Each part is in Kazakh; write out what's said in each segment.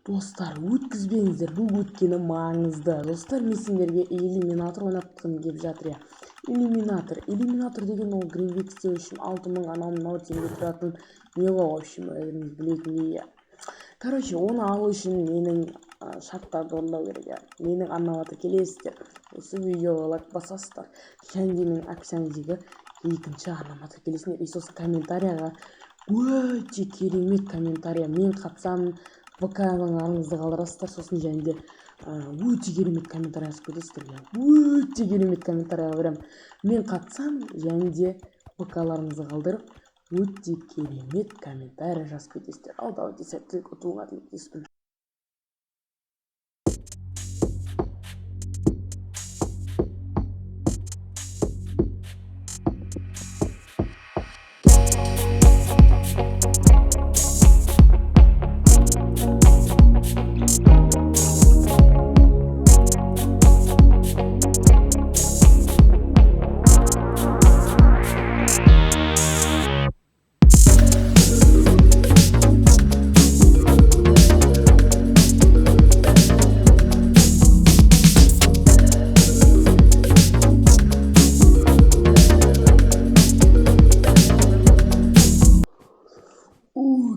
Достар, өткізбеңіздер, бұл өткені маңызды. Достар, мен сендерге иллюминатор ойнатқым келіп жатыр я. Иллюминатор деген ол гринвиксте үшін 6000 анау теңге тұратын не ғой, в общем, өзіңіз білетіндей я. Короче, оны алу үшін менің шарттарды орындау керек я. Менің аннауаты келесіздер. Осы видеоға лайк басасыздар. Және менің описаниедегі екінші аннауаты келесіңдер. И сосын комментарияға өте керемет комментария. Мен қатсам ВК-ның арыңызды қалдырасыздар, сосын және де өте керемет комментарий жазып кетесіздер. Өте керемет комментарийға берем. Мен қатсам және де ВК-ларыңызды қалдырып, өте керемет комментарий жазып кетесіздер. Ал давайте сәттілік ұтуға тілектеспін.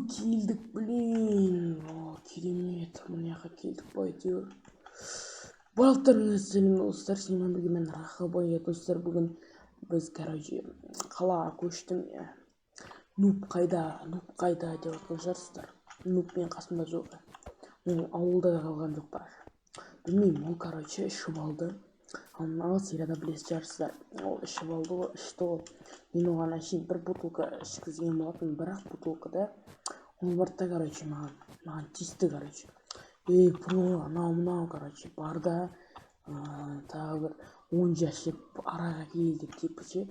Келдік, блин. Керемет. Мына жаққа келдік па әйтеуір. Барлықтарыңызға сәлем достар, сенімен бірге мен Рахабай. Достар, бүгін біз, короче, қалаға көштім. Нуб қайда деп отқан шығарсыздар. Нуб мен қасымда жоқ. Ол ауылда да қалған жоқ бар. Білмеймін, ол, короче, ішіп алды. Анау серияда білесіз шығарсыздар. Ол ішіп алды ғой, ішті ғой. Мен оған әшейін бір бутылка ішкізген болатын, бірақ бутылкада ол барды, короче, маған тиісті, короче. Про, анау, короче, бар да, тағы бір 10 жәшік араға кел деп типіче,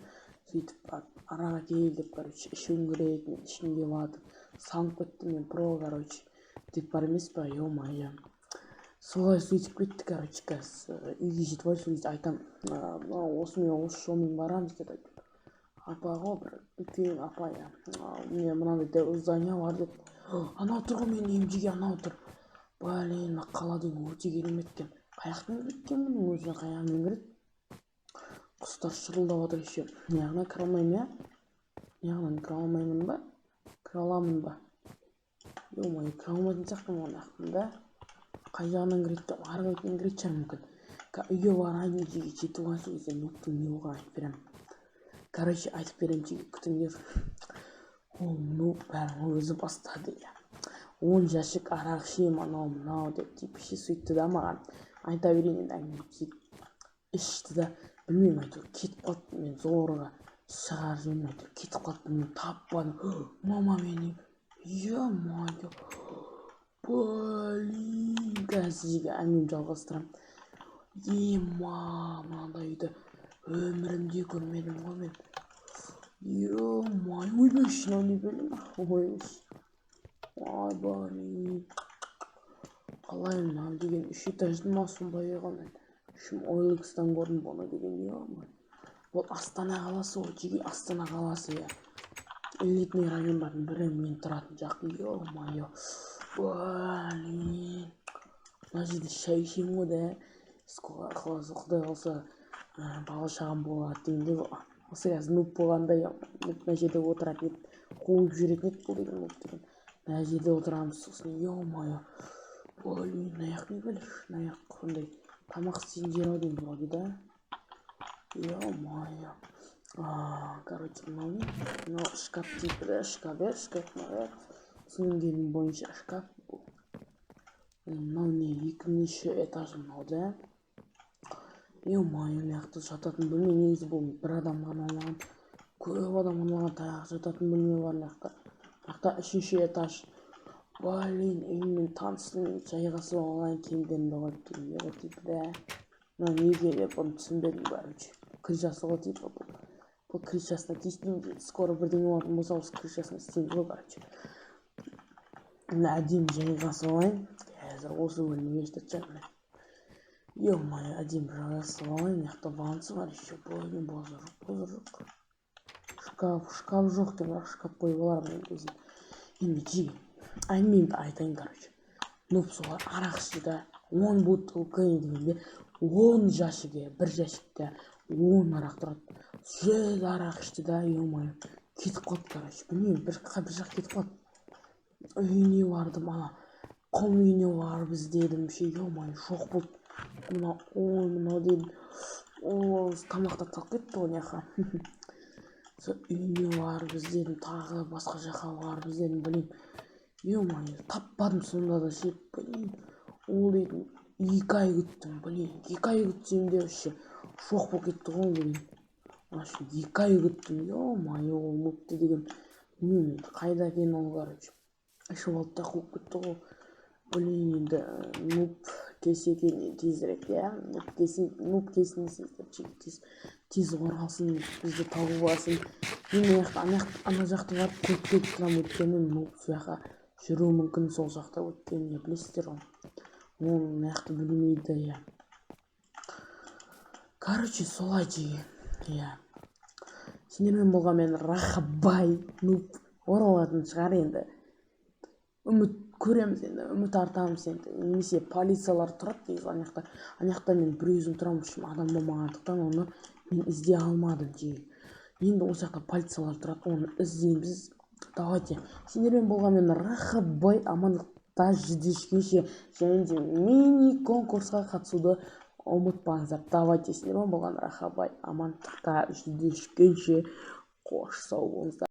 сөйтіп араға кел деп, короче, ішуім керек, мен ішкім келіп жатыр. Салынып кетті, мен про, короче, деп бар емес па, ё-моё. Солай сөйтіп кетті, короче, қазір үйге жетіп алып, сол кезде айтам, осы жолмен барамыз деп айтып. Апа ғой, бір үлкен апа, міне мынандай здание бар деп. Анау тұр ғой, менің емжеге анау тұр. Блин, қала деген өте керемет екен. Қаяқтан кіреді екен мұның өзіне, қаяғымен кіреді. Құстар шырылдап отыр еще. Неғына кіре алмаймын, я? Неғынан кіре алмаймын ба? Кіре аламын ба? Ё-моё, кіре алмайтын сияқтымын ғой мына да. Қай жағынан кіреді екен? Арғы бетінен кіретін шығар мүмкін. Үйге барайын, үйге жетіп алайын, сол кезде нұптың не болғанын айтып беремін. Короче, айтып беремін, жеге күтіңдер. Ол нұп бәрін өзі бастады. 10 жәшік арақ ішем, анау деп типіше сөйтті да маған. Айта берейін енді әңгіме сөйтіп ішті да, білмеймін, әйтеуір кетіп қалды. Мен зорға шығарып жібердім, әйтеуір кетіп қалды, мен таппадым. Мама мені, ё-моё, блин, қазір жеге әңгімені жалғастырамын. Мынандай үйді өмірімде көрмедім ғой мен. Ё-моё, ойбайшы, мынау не білем, ойбайшы. Ай, блин. Қалай мынау деген 3 этажды ма сондай мен. Шым ойлықстан көрдім бұны деген, ё-моё. Ол Астана қаласы ғой, жеге Астана қаласы, я. Элитный райондардың бірі мен тұратын жақ, ё-моё. Блин. Мына жерде шай ішемін ғой да. Құдай қалса бала шағам болады дегенде ғой. Осы қазір нұп болғанда, мына жерде отырады еді, қуып жүретін еді бұл деген нұп деген. Мына жерде отырамыз, сосын ё-моё. Блин, наяқ не білеш, наяқ қандай тамақ істейтін жер ау деймін вроде да. Ё-моё. Короче, мынау шкаф типі да, шкаф түсінгенім бойынша шкаф бұл. Мынау не, екінші этаж мынау да. Ё-моё, мықты жататын бөлме, негізі бұл бір адамға арналған, көп адам арналған таяқ жататын бөлме бар мықты. Мықты 3-ші этаж. Блин, үйіммен таныстың жайғасып алайын киімдерімді қойып келген ғой типі да. Мына неге деп оны түсінбедім бәрінше. Крышасы ғой типі бұл. Бұл крышасына тиістеймін дейді. Скоро бірдеңе болатын болса, осы крышасына істейміз ғой, короче. Мына әдемі жайғасып алайын. Қазір осы бөлмеге жатсам. Ё-моё, әдемі жайғасып алайын. Мықты вансы бар еще. Блин, бозар жоқ. Шкаф жоқ екен, бірақ шкаф қойып алармын енді өзім. Енді жеге әңгімемді айтайын, короче. нуп солар арақ ішті да 10 бутылка дегенде 10 жәшігі, бір жәшікте 10 арақ тұрады. Сол жерде арақ ішті да, ё-моё, кетіп қалды, короче. Білмеймін, бір жаққа кетіп қалды. Үйіне бардым, ана құм үйіне барып іздедім, ё-моё, жоқ болды. Мынау дедім, тамақтан салып кетті ғой неха. Сол үйіне барып іздедім, тағы басқа жаққа барып іздедім, білмеймін. Ё-моё, таппадым сонда да ше, блин, ол дейтін 2 ай күттім, блин, 2 ай күтсем де вообще жоқ болып кетті ғой, блин. Вообще 2 ай күттім, ё-моё, ол нупты деген, білмеймін енді қайда екен ол, короче. Ішіп алды да қуып кетті ғой. Блин, енді нуп келсе екен тезірек, иә, нуп келсін десеңіздер, тез оралсын, бізді тауып алсын. Мен ана жақта барып көп келіп тұрамын, өйткені нуп сол жаққа жүруі мүмкін, сол жақта, өйткені білесіздер ғой, ол мына жақты білмейді, иә. Короче, солай деген, иә. Сендермен болған мен Рахабай, нуп оралатын шығар енді. Үміт көреміз енді, үміт артамыз енді. Немесе полициялар тұрады дейіз, ана жақта мен бір өзім тұрамын, адам болмағандықтан оны мен іздей алмадым жиі. Енді осы жақта полициялар тұрады, оны іздейміз. Давайте, сендермен болған мен Рахабай, амандықта жүздескенше, және де мини конкурсқа қатысуды ұмытпаңыздар. Давайте, сендермен болған Рахабай, амандықта жүздескенше, қош сау болыңыздар.